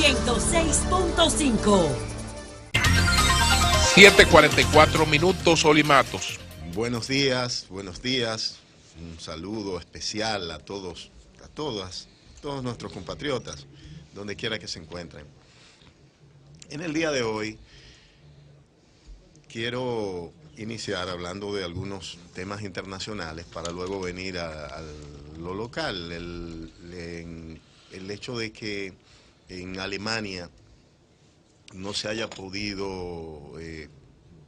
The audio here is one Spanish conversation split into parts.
106.5. 7:44 minutos, Oli Matos. Buenos días, buenos días. Un saludo especial a todos, a todas, todos nuestros compatriotas, donde quiera que se encuentren. En el día de hoy quiero iniciar hablando de algunos temas internacionales para luego venir a lo local. El hecho de que en Alemania no se haya podido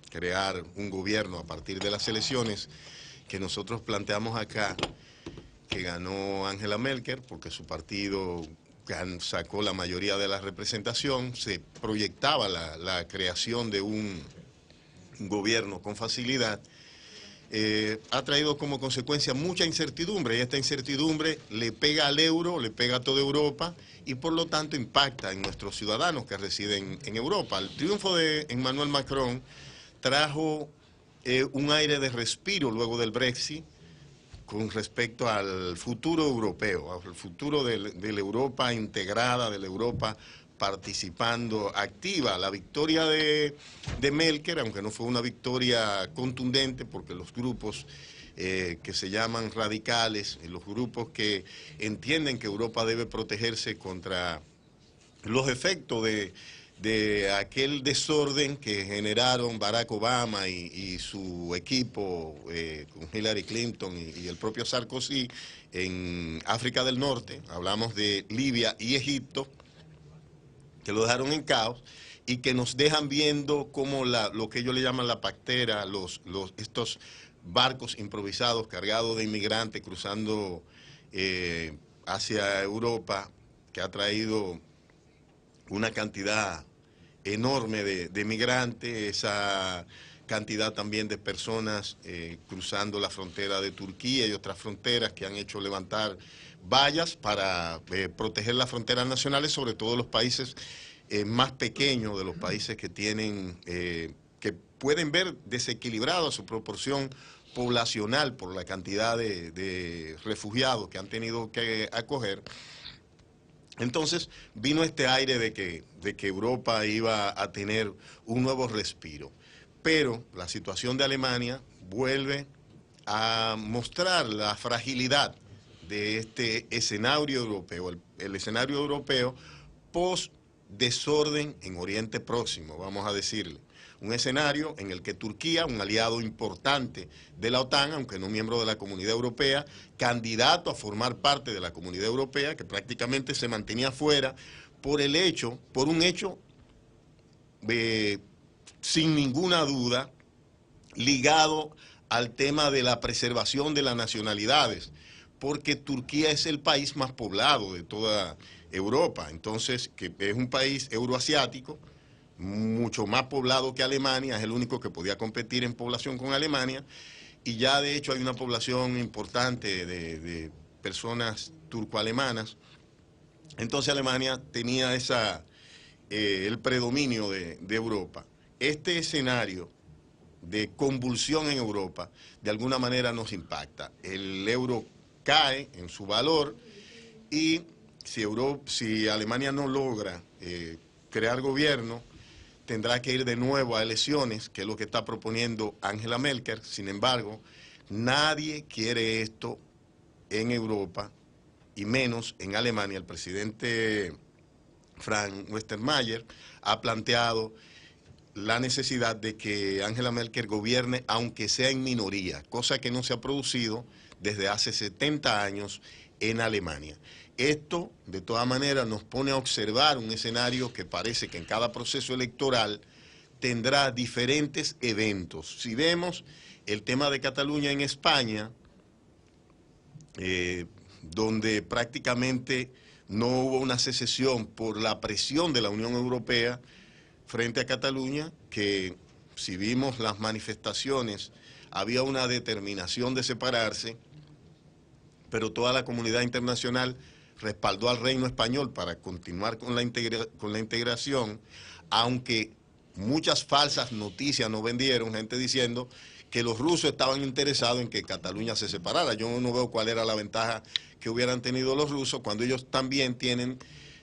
crear un gobierno a partir de las elecciones que nosotros planteamos acá, que ganó Angela Merkel porque su partido sacó la mayoría de la representación, se proyectaba la creación de un gobierno con facilidad, ha traído como consecuencia mucha incertidumbre, y esta incertidumbre le pega al euro, le pega a toda Europa y por lo tanto impacta en nuestros ciudadanos que residen en Europa. El triunfo de Emmanuel Macron trajo un aire de respiro luego del Brexit con respecto al futuro europeo, al futuro de la Europa integrada, de la Europa participando activa. La victoria de Merkel, aunque no fue una victoria contundente, porque los grupos que se llaman radicales, los grupos que entienden que Europa debe protegerse contra los efectos de aquel desorden que generaron Barack Obama y su equipo con Hillary Clinton y el propio Sarkozy en África del Norte. Hablamos de Libia y Egipto, que lo dejaron en caos y que nos dejan viendo cómo lo que ellos le llaman la pactera, estos barcos improvisados cargados de inmigrantes cruzando hacia Europa, que ha traído una cantidad enorme de migrantes, esa cantidad también de personas cruzando la frontera de Turquía y otras fronteras que han hecho levantar vallas para proteger las fronteras nacionales, sobre todo los países más pequeños, de los países que tienen, que pueden ver desequilibrada su proporción poblacional por la cantidad de refugiados que han tenido que acoger. Entonces vino este aire de que Europa iba a tener un nuevo respiro. Pero la situación de Alemania vuelve a mostrar la fragilidad de este escenario europeo, el escenario europeo post-desorden en Oriente Próximo, vamos a decirle. Un escenario en el que Turquía, un aliado importante de la OTAN, aunque no miembro de la Comunidad Europea, candidato a formar parte de la Comunidad Europea, que prácticamente se mantenía fuera por un hecho sin ninguna duda ligado al tema de la preservación de las nacionalidades, porque Turquía es el país más poblado de toda Europa, entonces que es un país euroasiático, mucho más poblado que Alemania, es el único que podía competir en población con Alemania, y ya de hecho hay una población importante de personas turco-alemanas. Entonces Alemania tenía el predominio de Europa. Este escenario de convulsión en Europa de alguna manera nos impacta. El euro cae en su valor y si Alemania no logra crear gobierno, tendrá que ir de nuevo a elecciones, que es lo que está proponiendo Angela Merkel. Sin embargo, nadie quiere esto en Europa y menos en Alemania. El presidente Frank-Walter Steinmeier ha planteado la necesidad de que Angela Merkel gobierne aunque sea en minoría, cosa que no se ha producido desde hace 70 años en Alemania. Esto, de todas maneras, nos pone a observar un escenario que parece que en cada proceso electoral tendrá diferentes eventos. Si vemos el tema de Cataluña en España, donde prácticamente no hubo una secesión por la presión de la Unión Europea frente a Cataluña, que si vimos las manifestaciones, había una determinación de separarse, pero toda la comunidad internacional respaldó al reino español para continuar con la integración, aunque muchas falsas noticias nos vendieron, gente diciendo que los rusos estaban interesados en que Cataluña se separara. Yo no veo cuál era la ventaja que hubieran tenido los rusos cuando ellos también tienen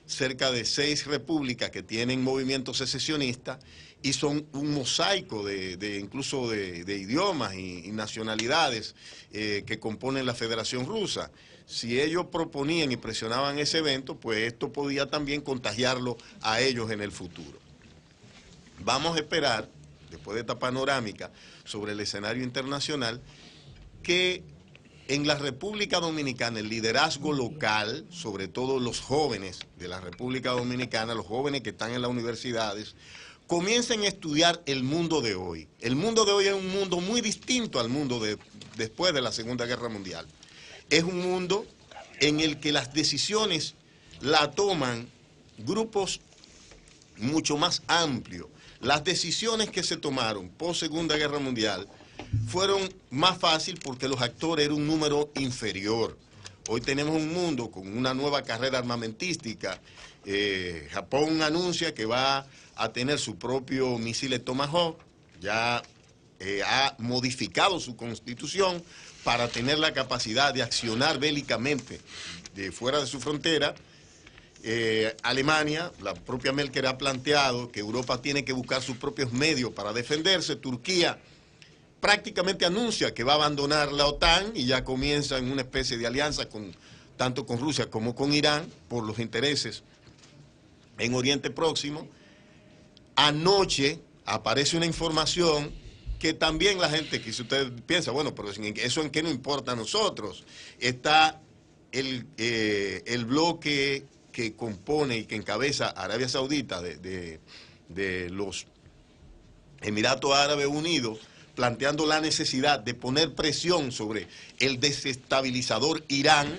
cerca de 6 repúblicas que tienen movimientos secesionistas y son un mosaico incluso de idiomas y nacionalidades que componen la Federación Rusa. Si ellos proponían y presionaban ese evento, pues esto podía también contagiarlo a ellos en el futuro. Vamos a esperar, después de esta panorámica sobre el escenario internacional, que en la República Dominicana el liderazgo local, sobre todo los jóvenes de la República Dominicana, los jóvenes que están en las universidades, comiencen a estudiar el mundo de hoy. El mundo de hoy es un mundo muy distinto al mundo después de la Segunda Guerra Mundial. Es un mundo en el que las decisiones la toman grupos mucho más amplios. Las decisiones que se tomaron post Segunda Guerra Mundial fueron más fáciles porque los actores eran un número inferior. Hoy tenemos un mundo con una nueva carrera armamentística. Japón anuncia que va a tener su propio misil Tomahawk, ya ha modificado su constitución para tener la capacidad de accionar bélicamente de fuera de su frontera. Alemania, la propia Merkel ha planteado que Europa tiene que buscar sus propios medios para defenderse. Turquía prácticamente anuncia que va a abandonar la OTAN y ya comienza en una especie de alianza tanto con Rusia como con Irán por los intereses en Oriente Próximo. Anoche aparece una información que también la gente, que si usted piensa, bueno, pero eso en qué nos importa a nosotros. Está el bloque que compone y que encabeza Arabia Saudita de los Emiratos Árabes Unidos, planteando la necesidad de poner presión sobre el desestabilizador Irán,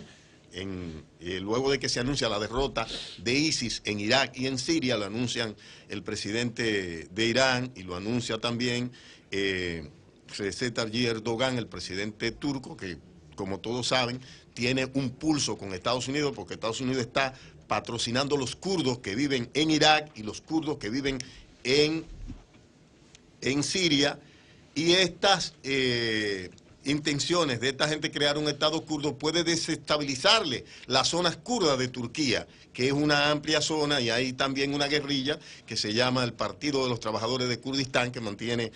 luego de que se anuncia la derrota de ISIS en Irak y en Siria. Lo anuncian el presidente de Irán y lo anuncia también Recep Tayyip Erdogan, el presidente turco, que como todos saben tiene un pulso con Estados Unidos, porque Estados Unidos está patrocinando los kurdos que viven en Irak y los kurdos que viven en Siria. Y estas intenciones de esta gente crear un Estado kurdo puede desestabilizarle las zonas kurdas de Turquía, que es una amplia zona, y hay también una guerrilla que se llama el Partido de los Trabajadores de Kurdistán, que mantiene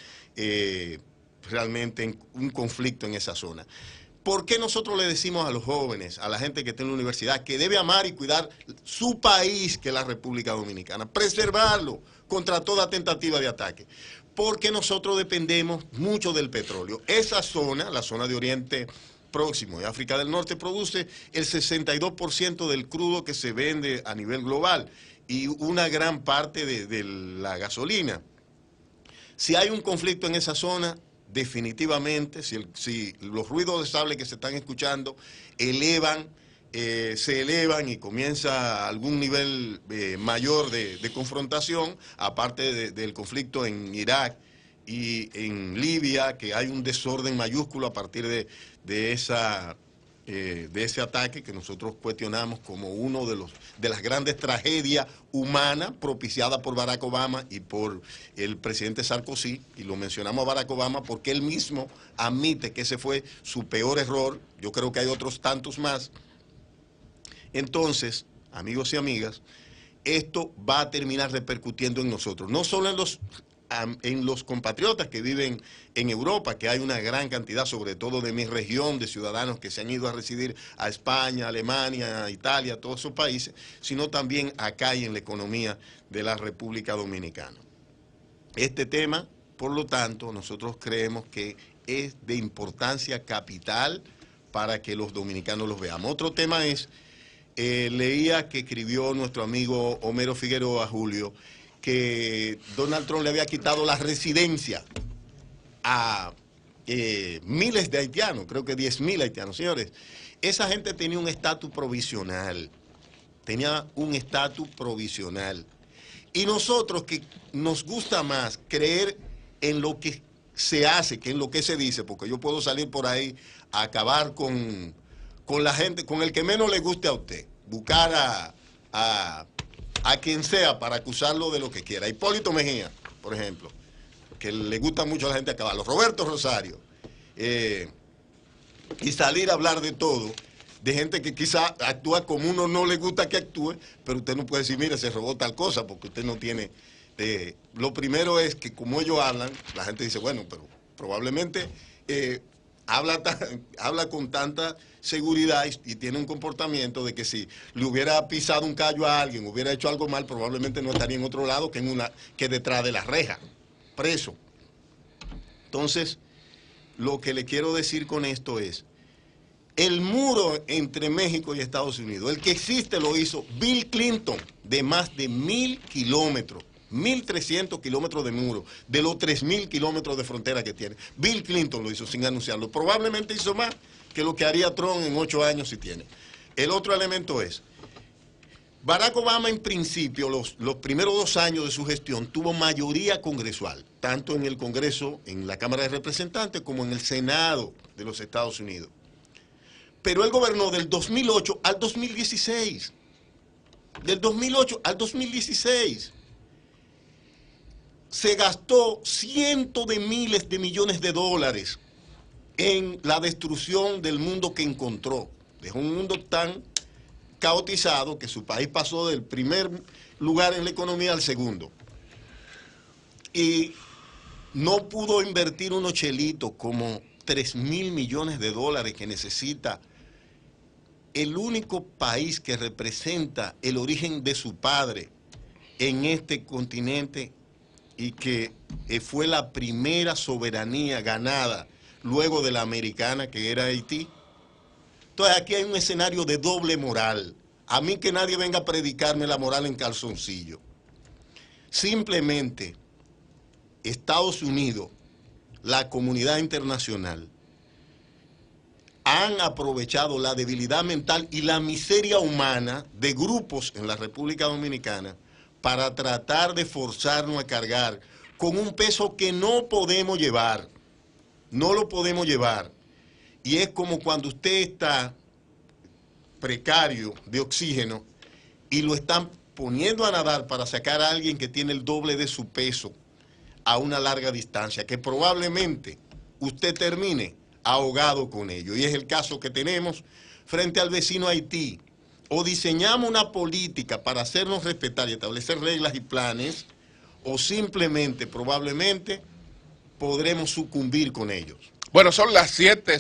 realmente un conflicto en esa zona. ¿Por qué nosotros le decimos a los jóvenes, a la gente que está en la universidad, que debe amar y cuidar su país, que es la República Dominicana, preservarlo contra toda tentativa de ataque? Porque nosotros dependemos mucho del petróleo. Esa zona, la zona de Oriente Próximo y África del Norte, produce el 62% del crudo que se vende a nivel global y una gran parte de la gasolina. Si hay un conflicto en esa zona, definitivamente, si los ruidos de sable que se están escuchando se elevan y comienza algún nivel mayor de confrontación, aparte del conflicto en Irak y en Libia, que hay un desorden mayúsculo a partir de ese ataque que nosotros cuestionamos como uno de las grandes tragedias humanas propiciadas por Barack Obama y por el presidente Sarkozy. Y lo mencionamos a Barack Obama porque él mismo admite que ese fue su peor error. Yo creo que hay otros tantos más. Entonces, amigos y amigas, esto va a terminar repercutiendo en nosotros, no solo en los compatriotas que viven en Europa, que hay una gran cantidad, sobre todo de mi región, de ciudadanos que se han ido a residir a España, Alemania, Italia, todos esos países, sino también acá y en la economía de la República Dominicana. Este tema, por lo tanto, nosotros creemos que es de importancia capital para que los dominicanos los veamos. Otro tema es, leía que escribió nuestro amigo Homero Figueroa, Julio, que Donald Trump le había quitado la residencia a miles de haitianos, creo que 10.000 haitianos. Señores, esa gente tenía un estatus provisional, y nosotros, que nos gusta más creer en lo que se hace que en lo que se dice, porque yo puedo salir por ahí a acabar con la gente, con el que menos le guste a usted, buscar a quien sea para acusarlo de lo que quiera. Hipólito Mejía, por ejemplo, que le gusta mucho a la gente acabarlo. Roberto Rosario, y salir a hablar de todo, de gente que quizá actúa como uno no le gusta que actúe, pero usted no puede decir, mire, se robó tal cosa, porque usted no tiene... lo primero es que como ellos hablan, la gente dice, bueno, pero probablemente habla con tanta seguridad y tiene un comportamiento de que si le hubiera pisado un callo a alguien, hubiera hecho algo mal, probablemente no estaría en otro lado que detrás de la reja, preso. Entonces, lo que le quiero decir con esto es, el muro entre México y Estados Unidos, el que existe lo hizo Bill Clinton, de más de 1.000 kilómetros, 1.300 kilómetros de muro, de los 3.000 kilómetros de frontera que tiene. Bill Clinton lo hizo sin anunciarlo. Probablemente hizo más que lo que haría Trump en 8 años si tiene. El otro elemento es, Barack Obama en principio, los primeros 2 años de su gestión, tuvo mayoría congresual, tanto en el Congreso, en la Cámara de Representantes, como en el Senado de los Estados Unidos. Pero él gobernó del 2008 al 2016. Del 2008 al 2016. Se gastó cientos de miles de millones de dólares en la destrucción del mundo que encontró. Dejó un mundo tan caotizado que su país pasó del primer lugar en la economía al segundo. Y no pudo invertir unos chelitos como 3.000 millones de dólares que necesita el único país que representa el origen de su padre en este continente y que fue la primera soberanía ganada luego de la americana, que era Haití. Entonces aquí hay un escenario de doble moral. A mí que nadie venga a predicarme la moral en calzoncillo. Simplemente Estados Unidos, la comunidad internacional, han aprovechado la debilidad mental y la miseria humana de grupos en la República Dominicana para tratar de forzarnos a cargar con un peso que no podemos llevar. No lo podemos llevar. Y es como cuando usted está precario de oxígeno y lo están poniendo a nadar para sacar a alguien que tiene el doble de su peso a una larga distancia, que probablemente usted termine ahogado con ello. Y es el caso que tenemos frente al vecino Haití. O diseñamos una política para hacernos respetar y establecer reglas y planes, o simplemente, probablemente, podremos sucumbir con ellos. Bueno, son las 7.